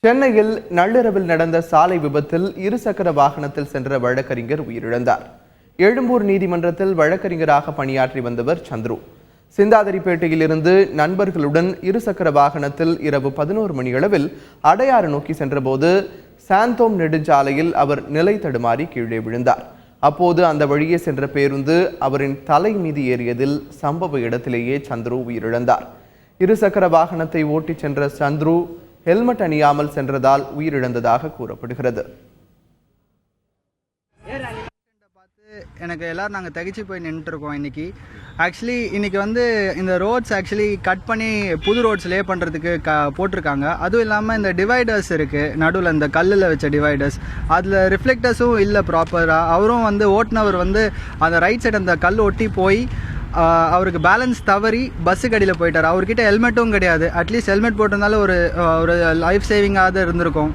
சென்னையில் நள்ளிரவில் நடந்த சாலை விபத்தில் இருசக்கர வாகனத்தில் சென்ற வழக்கறிஞர் உயிரிழந்தார். எழும்பூர் நீதிமன்றத்தில் வழக்கறிஞராக பணியாற்றி வந்தவர் சந்துரு. சிந்தாதிரிப்பேட்டையில் இருந்து நண்பர்களுடன் இருசக்கர வாகனத்தில் இரவு 11 மணியளவில் அடையாறு நோக்கி சென்றபோது சாந்தோம் நெடுஞ்சாலையில் அவர் நிலை தடுமாறி கீழே விழுந்தார். அப்போது அந்த வழியே சென்ற பேருந்து அவரின் தலை மீது ஏறியதில் சம்பவ இடத்திலேயே சந்துரு உயிரிழந்தார். இருசக்கர வாகனத்தை ஓட்டிச் சென்ற சந்துரு ஹெல்மெட் அணியாமல் சென்றதால் உயிரிழந்ததாக கூறப்படுகிறது. எனக்கு எல்லாரும் நாங்கள் தகிச்சு போய் நின்றுருக்கோம். இன்னைக்கு வந்து இந்த ரோட்ஸ் கட் பண்ணி புது ரோட்ஸ் லே பண்ணுறதுக்கு போட்டிருக்காங்க. அதுவும் இல்லாமல் இந்த டிவைடர்ஸ் இருக்குது நடுவில், இந்த கல்லில் வச்ச டிவைடர்ஸ், அதில் ரிஃப்ளெக்டர்ஸும் இல்லை ப்ராப்பராக. அவரும் வந்து ஓட்டுனவர் வந்து அந்த ரைட் சைடு அந்த கல் ஒட்டி போய் அவருக்கு பேலன்ஸ் தவறி பஸ்ஸுக்கு அடியில் போயிட்டார். அவர்கிட்ட ஹெல்மெட்டும் கிடையாது. அட்லீஸ்ட் ஹெல்மெட் போட்டிருந்தாலும் ஒரு லைஃப் சேவிங்காக இருந்திருக்கும்.